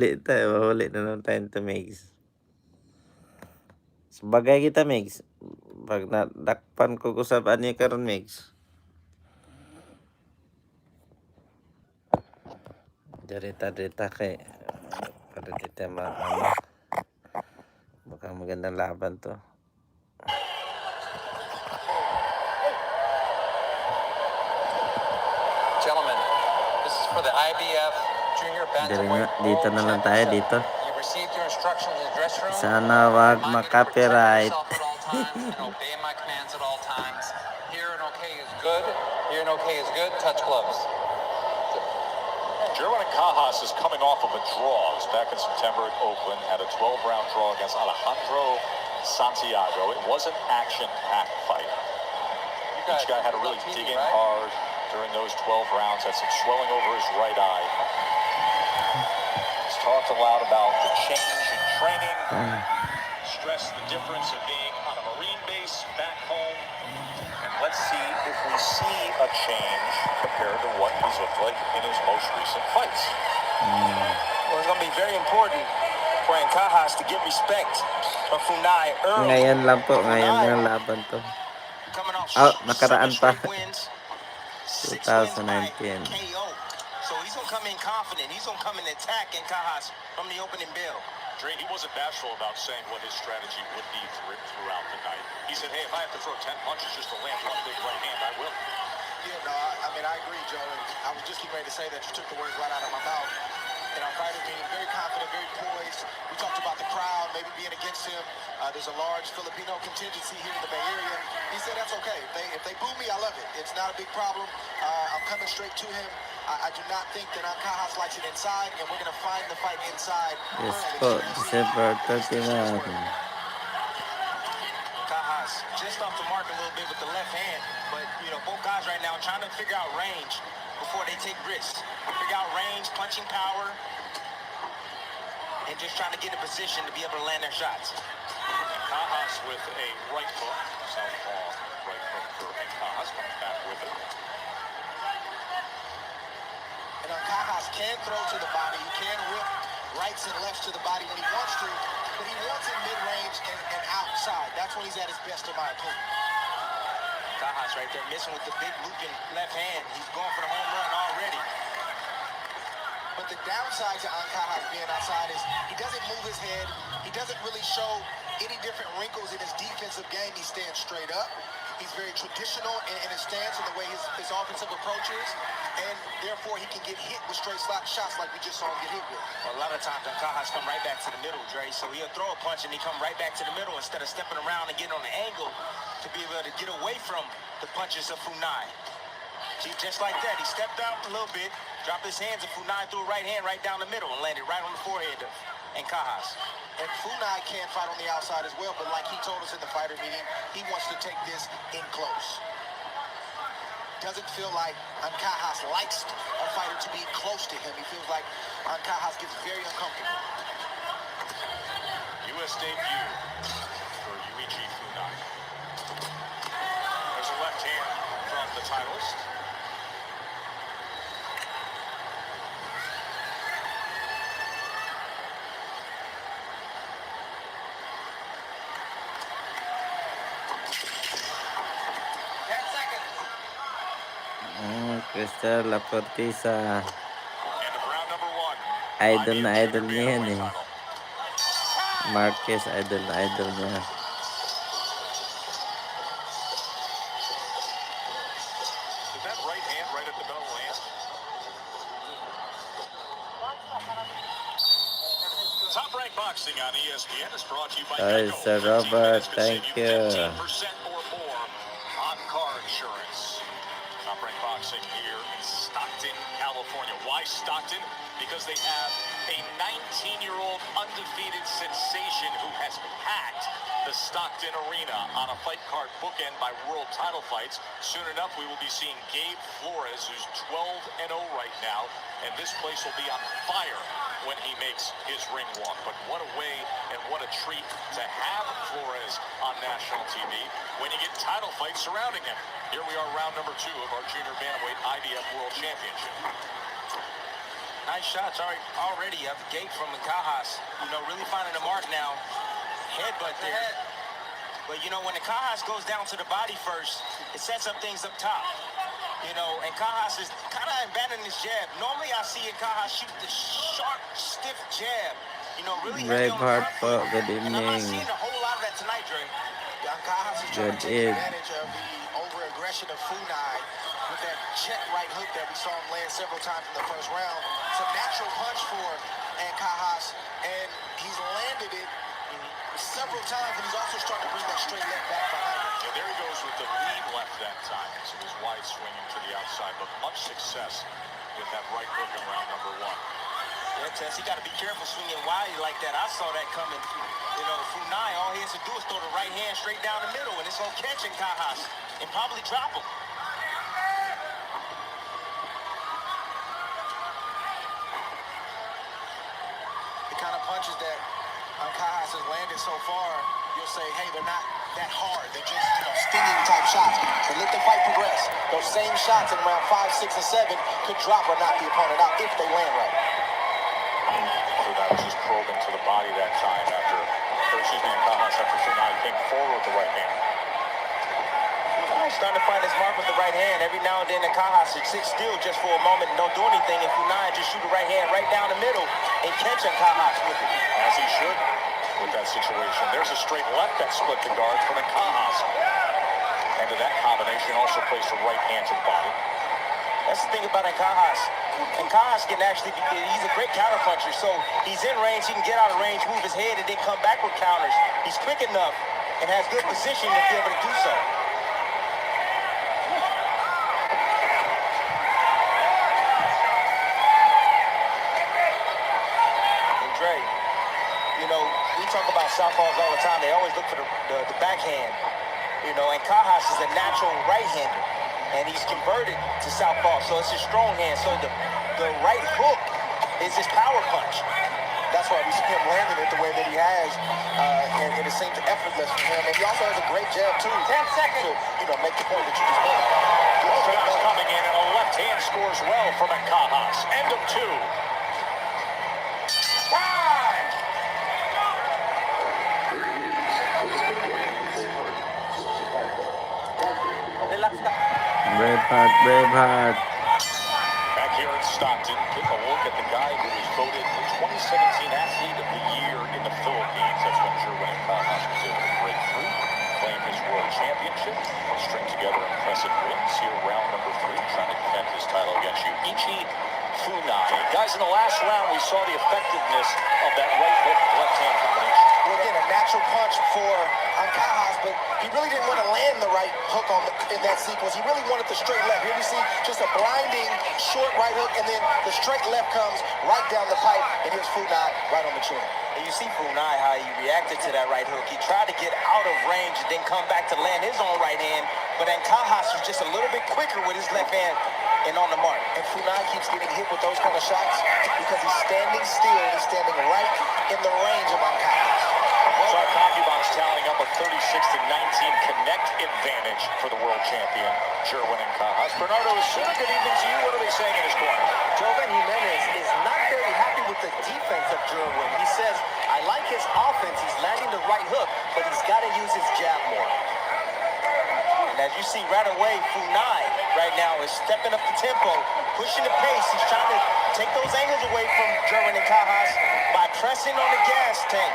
Huli tayo, mahuli na naman tayong tumigs. Sabagay kita, Migs. Pag nadakpan ko sa ani karon, Migs. Darita kay para dito baka magandang laban to. Gentlemen, this is for the IBF Junior Bantamweight Dito na lang tayo dito. You received your instructions in the dressing room. Sana wag ma-copyright. And obey my commands at all times. Here and okay is good. Here and okay is good. Touch gloves. German Cajas is coming off of a draw. It was back in September at Oakland. Had a 12-round draw against Alejandro Santiago. It was an action-packed fight. Each guy had to really dig in hard during those 12 rounds. Had some swelling over his right eye. He's talked a lot about the change in training. Stressed the difference of being on a Marine base back home. And let's see if we see a change compared to what he's looked like in his most recent fights. Well, it's going to be very important for Cajas to get respect from Funai early. Ngayon lang po, ngayon lang laban to. Nakaraan pa. 2019. So he's going to come in confident. He's going to come in and attack Cajas from the opening bell. Dre, he wasn't bashful about saying what his strategy would be throughout the night. He said, hey, if I have to throw 10 punches just to land one big right hand, I will. Yeah, no, I mean, I agree, Joe. And I was just getting ready to say that you took the words right out of my mouth. And our fighter being very confident, very poised. We talked about the crowd maybe being against him. There's a large Filipino contingency here in the Bay Area. He said that's okay. If they boo me, I love it. It's not a big problem. I'm coming straight to him. I do not think that Cajas likes it inside, and we're going to find the fight inside. Yes po, December 31. Cajas just off the mark a little bit with the left hand, but both guys right now trying to figure out range before they take risks. Figure out range, punching power, and just trying to get in position to be able to land their shots. Cajas with a right hook, southpaw right hook for Cajas, coming back with it. And Cajas can throw to the body. He can rip rights and lefts to the body when he wants to, but he wants it mid-range and outside. That's when he's at his best, in my opinion. Cajas right there missing with the big looping left hand. He's going for the home run already. But the downside to Cajas being outside is he doesn't move his head. He doesn't really show any different wrinkles in his defensive game. He stands straight up. He's very traditional in his stance and the way his offensive approach is. And therefore, he can get hit with straight slap shots like we just saw him get hit with. Well, a lot of times, Cajas come right back to the middle, Dre. So he'll throw a punch and he come right back to the middle instead of stepping around and getting on the angle to be able to get away from the punches of Funai. See, just like that, he stepped out a little bit, dropped his hands, and Funai threw a right hand right down the middle and landed right on the forehead of Cajas. And Funai can fight on the outside as well, but like he told us in the fighter meeting, he wants to take this in close. Doesn't feel like Cajas likes a fighter to be close to him. He feels like Cajas gets very uncomfortable. U.S. debut for Riuchi Funai. There's a left hand from the titleist. Crystal Laportisa. Idol na idol niya yan eh. Marquez, idol na idol niya. Did that right hand right at the bell land? Top Rank Boxing on ESPN is brought to you by Hi, Sir Robert. Thank you. 15% or more on car insurance. Top Rank Boxing here in Stockton, California. Why Stockton? Because they have a 19-year-old undefeated sensation who has packed the Stockton Arena on a fight card bookend by world title fights. Soon enough, we will be seeing Gabe Flores, who's 12-0 right now, and this place will be on fire when he makes his ring walk. But what a way and what a treat to have Flores on national TV when you get title fights surrounding him. Here we are, round number 2 of our Junior Bantamweight IBF World Championship. Nice shots already out the gate from Cajas. You know, really finding the mark now. Headbutt there. But, you know, when the Cajas goes down to the body first, it sets up things up top. You know, and Cajas is kind of abandoning his jab. Normally I see Cajas shoot the sharp, stiff jab. You know, really heavy on the Braveheart front foot. for good And I'm not evening. seeing a whole lot of that tonight, Dre. Cajas is trying Good to take eve. advantage of the over-aggression of Funai with that check right hook that we saw him land several times in the first round. It's a natural punch for Cajas, and he's landed it several times, and he's also starting to bring that straight left back behind him. Yeah, there he goes with the lead left that time. So he was wide swinging to the outside, but much success with that right hook in round number 1. Yeah, Tess, he got to be careful swinging wide like that. I saw that coming. You know, Funai, all he has to do is throw the right hand straight down the middle, and it's going to catch in Cajas and probably drop him. The kind of punches that Cajas has landed so far, you'll say, hey, they're not that hard. They're just, you know, stinging type shots. But let the fight progress. Those same shots in round 5, 6, and 7 could drop or knock the opponent out if they land right. So that was just probing to the body that time after Cajas after Funai came forward with the right hand. Funai's starting to find his mark with the right hand. Every now and then, the Cajas should sit still just for a moment and don't do anything. And Funai just shoot the right hand right down the middle and catch Cajas with it. As he should with that situation. There's a straight left that split the guard from the Cajas. And to that combination also placed the right hand to the body. That's the thing about Cajas. And Cajas can actually, he's a great counter puncher. So he's in range, he can get out of range, move his head, and then come back with counters. He's quick enough and has good position to be able to do so. And Dre, you know, we talk about southpaws all the time. They always look for the backhand. You know, and Cajas is a natural right-hander. And he's converted to southpaw, so it's his strong hand. So the right hook is his power punch. That's why we see him landing it the way that he has, and it seems effortless for him. And he also has a great jab too. 10 seconds. To, you know, make the point that you just made. Shots coming in, and a left hand scores well from Cajas. End of 2. Braveheart. Back here in Stockton, take a look at the guy who was voted the 2017 Athlete of the Year in the Philippines. That's when Jerwin Cajas was able to break through, claim his world championship, string together impressive wins here, round number 3, trying to defend his title against Riuchi Funai. Guys, in the last round, we saw the effectiveness of that right hook left-hand combination. Well, again, a natural punch for Cajas, but he really didn't want to land the right hook in that sequence. He really wanted the straight left. Here we see just a blinding short right hook, and then the straight left comes right down the pipe, and here's Funai right on the chin. And you see Funai, how he reacted to that right hook. He tried to get out of range and then come back to land his own right hand, but then Cajas was just a little bit quicker with his left hand and on the mark. And Funai keeps getting hit with those kind of shots because he's standing still. He's standing right in the range of Cajas. So CompuBox tallying up a 36-19 connect advantage for the world champion, Jerwin Cajas. Bernardo, good evening to you. What are they saying in his corner? Joven Jimenez is not very happy with the defense of Jerwin. He says, I like his offense. He's landing the right hook, but he's got to use his jab more. And as you see right away, Funai right now is stepping up the tempo, pushing the pace. He's trying to take those angles away from Jerwin Cajas by pressing on the gas tank.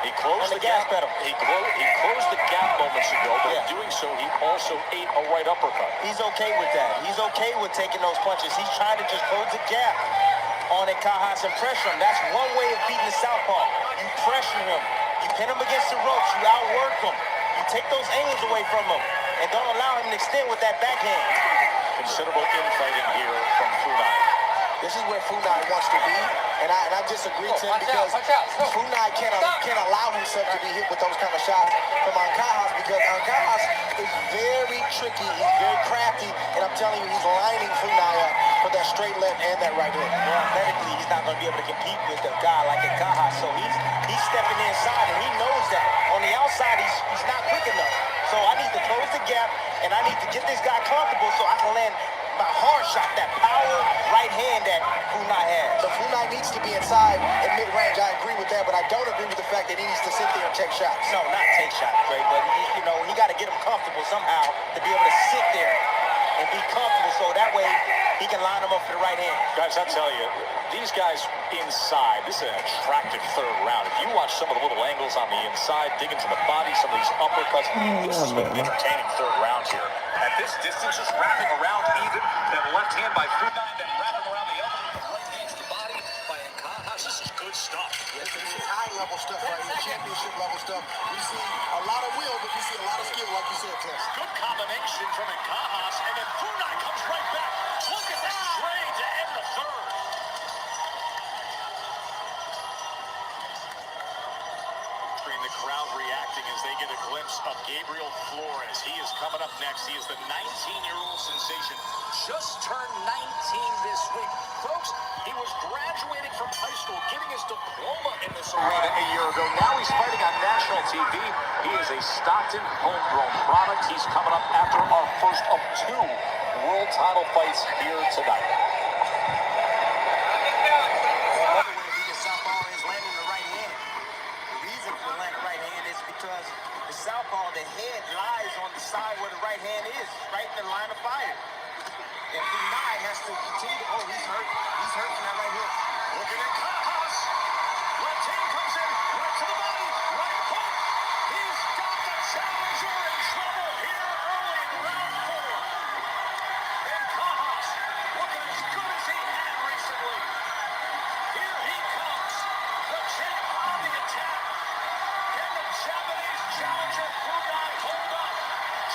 He closed the gas pedal. He closed the gap moments ago, but in doing so, he also ate a right uppercut. He's okay with that. He's okay with taking those punches. He's trying to just close the gap on Cajas and pressure him. That's one way of beating the southpaw. You pressure him. You pin him against the ropes. You outwork him. You take those angles away from him and don't allow him to extend with that backhand. Considerable infighting here from Funai. This is where Funai wants to be, and I disagree, Tim, because Funai can't allow himself to be hit with those kind of shots from Cajas, because Cajas is very tricky, he's very crafty, and I'm telling you, he's lining Funai up for that straight left and that right hook. Well, athletically, he's not going to be able to compete with a guy like Cajas, so he's stepping inside, and he knows that. On the outside, he's not quick enough, so I need to close the gap, and I need to get this guy comfortable so I can land about hard shot, that power right hand that Funai has. So Funai needs to be inside in mid-range. I agree with that, but I don't agree with the fact that he needs to sit there and take shots. No, not take shots, Dre, but he got to get him comfortable somehow to be able to sit there and be comfortable so that way he can line them up for the right hand. Guys, I tell you, these guys inside, this is an attractive third round. If you watch some of the little angles on the inside, dig into the body, some of these uppercuts, this is an entertaining third round here. At this distance, just wrapping around even, that left hand by Funai, then wrapping around the elbow, the right hand to the body by Nkahas. This is good stuff. Yes, this is high-level stuff right here, championship-level stuff. We see a lot of will, but we see a lot of skill, like you said, Tess. Good combination from Nkahas, and then Funai comes right back. Look at that trade to end the third. The crowd reacting as they get a glimpse of Gabriel Flores. He is coming up next. He is the 19-year-old sensation. Just turned 19 this week. Folks, he was graduating from high school, getting his diploma in this arena a year ago. Now he's fighting on national TV. He is a Stockton homegrown product. He's coming up after our first of 2 world title fights here tonight. Another way to beat the southpaw is landing the right hand. The reason for landing the right hand is because the southpaw, the head lies on the side where the right hand is, right in the line of fire. And Funai has to continue. Oh, he's hurt. He's hurt from that right hook. Looking at Kahas. Left hand comes in, right to the body, right hook. He's got the challenger in trouble here early in round 4. And Kahas looking as good as he had recently. Here he comes. The champ on the attack. Can the Japanese challenger Funai hold up?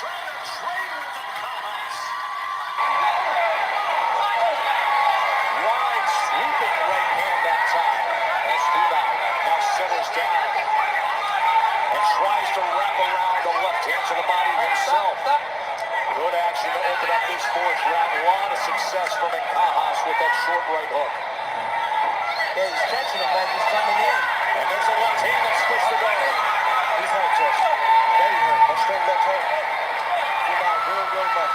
Trying to trade with the Kahas. Wide sweeping right hand that time. As Funai now settles down and tries to wrap around the left hand to the body himself. Good action to open up this 4th round. A lot of success from Nkahas with that short right hook. Yeah, he's catching him, man. He's coming in. And there's a left hand that splits the guard. He's hurt, Tess. Very hurt. That straight left hook. Funai very much.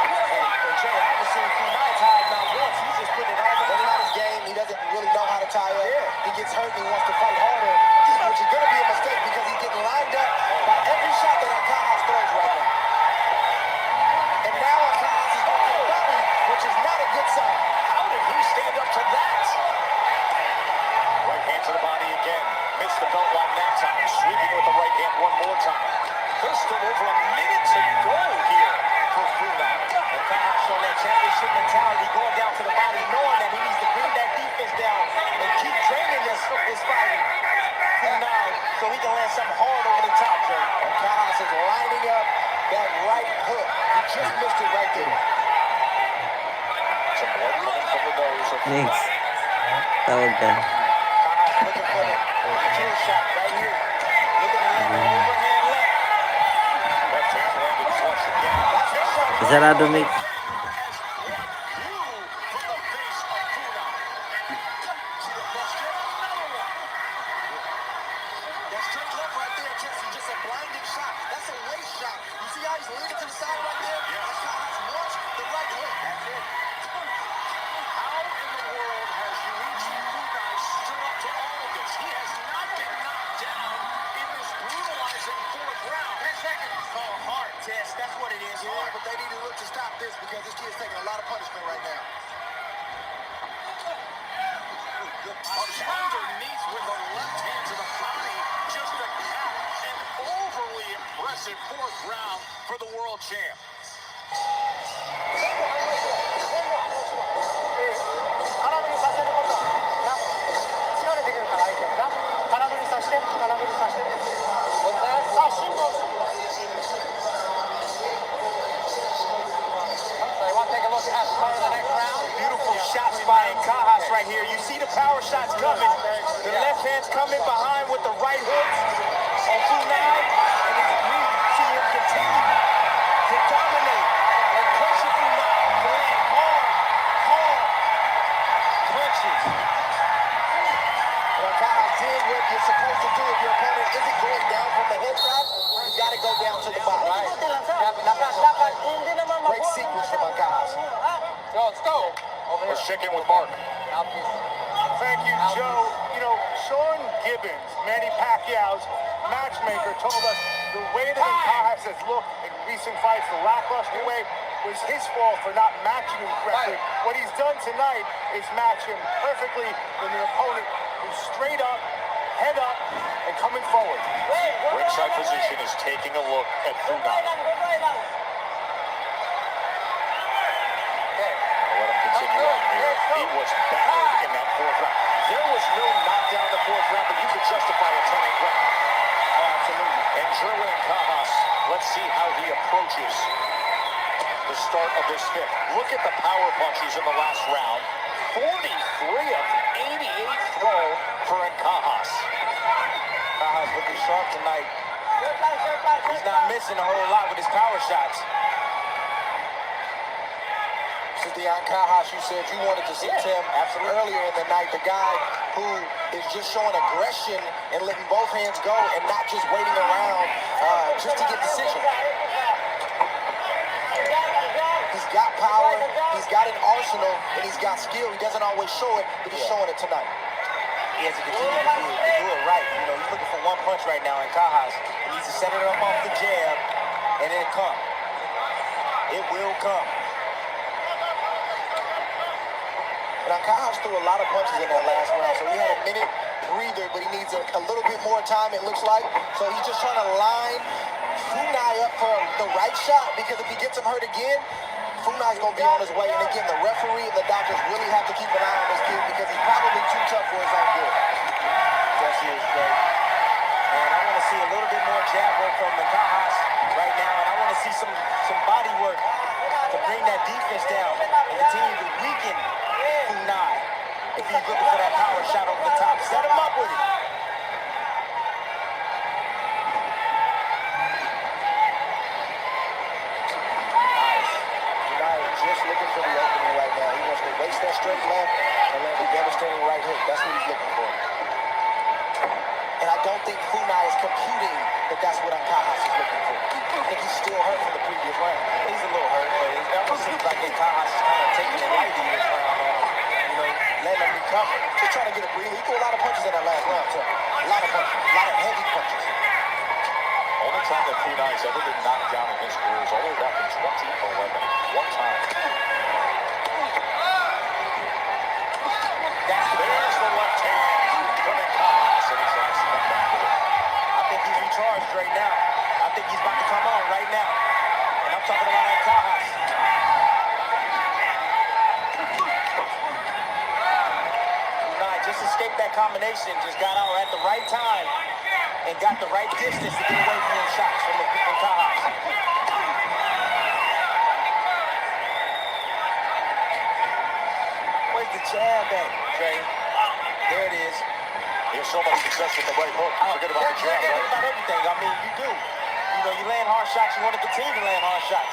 And Jay, I haven't seen Funai tied not once. He's just putting it all in. That's not his game. He doesn't really know how to tie up. Yeah. He gets hurt and he wants to fight harder, which is going to be a mistake because he's getting lined up by every shot that Nkahas throws right now. And now Nkahas is going to the body, which is not a good sign. How did he stand up to that? Right hand to the body again. Missed the belt line that time. Sweeping with the right hand one more time. There's still over a minute to go here for Funai. Nkahas showing that championship mentality, going down to the body, knowing that he needs to bring that defense down and keep draining this fighting. Funai, so he can land something hard over the top, Jay. Nkahas is lining up that right hook. He just missed it right there. Some blood coming from the nose of Thanks. Funai. Tawag ka. Nkahas looking for the kill shot right here. Looking to land the overhand left. Left hand landed flush again. That's his shot. Sarado, Mick. That straight left right there, Jesse, just a blinding shot. That's a waist shot. You see how he's leaning to the side right there? Nkahas wants the right hook. That's it. How in the world has Riuchi Funai stood up to all of this? He has not been knocked down in this brutalizing 4th round. 10 seconds. It's called heart test. That's what it is. Yeah, Heart. but they need to look to stop this because this kid's taking a lot of punishment right now. Underneath with the left hand to the body, just a cap, an overly impressive 4th round for the world champ. 空振りさせることな力できるから相手な空振りさせて空振りさせてさあ辛抱 They want to take a look at the next round. Beautiful shots by Nkahas right here. You see the power shots coming. The left hand's coming behind with the right hooks on Funai. And we see him continue to dominate and pressure Funai to land hard punches. Nkahas did what you're supposed to do if your opponent isn't going down from the head shot. got to go down to the bottom. Great sequence from Alcaraz. Let's go. Let's check in with Mark. Thank you, Joe. You know, Sean Gibbons, Manny Pacquiao's matchmaker, told us the way that Alcaraz has looked in recent fights, the lackluster way, was his fault for not matching him correctly. What he's done tonight is match him perfectly with an opponent who's straight up, head up, and coming forward. Ringside position is taking a look at Funai. Let him continue on here. He was battered in that fourth round. There was no knockdown in the fourth round, but you could justify a turning ground. Oh, absolutely. And Jerwin Cajas, let's see how he approaches the start of this fifth. Look at the power punches in the last round. 43 of 88 thrown for Cajas. Cajas looking sharp tonight. He's not missing a whole lot with his power shots. This is Deon Cajas. You said you wanted to see him earlier in the night. The guy who is just showing aggression and letting both hands go and not just waiting around just to get decisions. He's got power, he's got an arsenal, and he's got skill. He doesn't always show it, but he's showing it tonight. He has to continue to do it right. You know, he's looking for one punch right now in Cajas. He needs to set it up off the jab, and then it come. It will come. But Cajas threw a lot of punches in that last round, so he had a minute breather, but he needs a little bit more time, it looks like. So he's just trying to line Funai up for the right shot, because if he gets him hurt again, Funai's going to be on his way. And again, the referee and the doctors really have to keep an eye on this kid, because he's probably too tough for his own good. Yes, he is, Jay. And I want to see a little bit more jab work from Cajas right now, and I want to see some body work to bring that defense down and continue to weaken Funai if he's looking for that power shot over the top. Set him up with it. Nice. Funai is just looking for the opening right now. He wants to waste that straight left and let the devastating right hook. That's what he's looking for. And I don't think Funai is computing that that's what Cajas is looking for. I think he's still hurt from the previous round. He's a little hurt, but it almost seems like Cajas is kind of taking it lightly this round, man. You know, letting him recover. Just trying to get a breather. He threw a lot of punches in that last round, too. A lot of punches. A lot of heavy punches. Only time that Funai has ever been knocked down in his career is all the way back in 2011. One time. There's the left hand from Cajas, and he tries to come back with it. I think he's recharged right now. I think he's about to come on right now. And I'm talking about Cajas. Funai just escaped that combination, just got out at the right time and got the right distance to get away from those shots from Cajas. Where's the jab at, Dre? There it is. He has so much success with the right hook. Forget about the jab, Forget right? about everything. I mean, you do. You know, you land hard shots, you want to continue to land hard shots.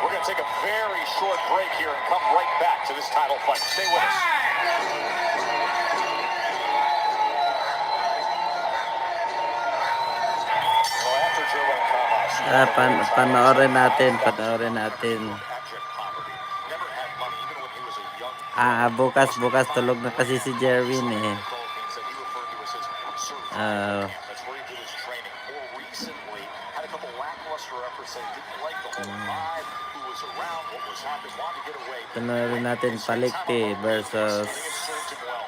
We're going to take a very short break here and come right back to this title fight. Stay with us. Well, after Jerwin Cajas, Panoorin natin. abject poverty. Never had money, even when he was a young Bukas tulog na kasi si Jerwin eh. Philippines that he referred to as his survival Ah. camp. That's where he did his training. More recently, had a couple lackluster efforts that he didn't like the whole vibe, who was around, what was happening, wanted to get away. Panoorin natin Palikti versus I think it served him well.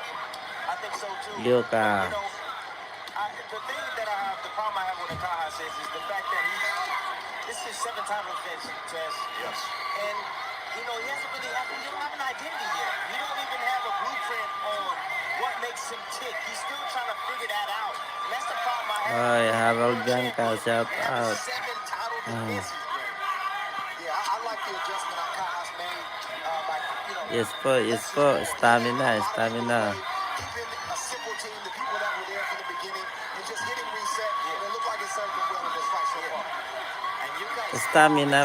I think so too. Liuka. You know, the thing that the problem I have with Cajas is the fact that this is his 7th time offense test. Yes. And, you know, he don't have an identity yet. He don't even have a blueprint on what makes him tick. He's still trying to figure that out. And that's the problem I have. Oy, Harold Janka, shout out. 7 title defenses, Greg. Yeah, I like the adjustment Cajas made by, you know. Yes po, stamina. Keeping a simple team, the people that were there from the beginning, and just hitting reset. And it looked like it served him well in this fight so far. And you guys Stamina,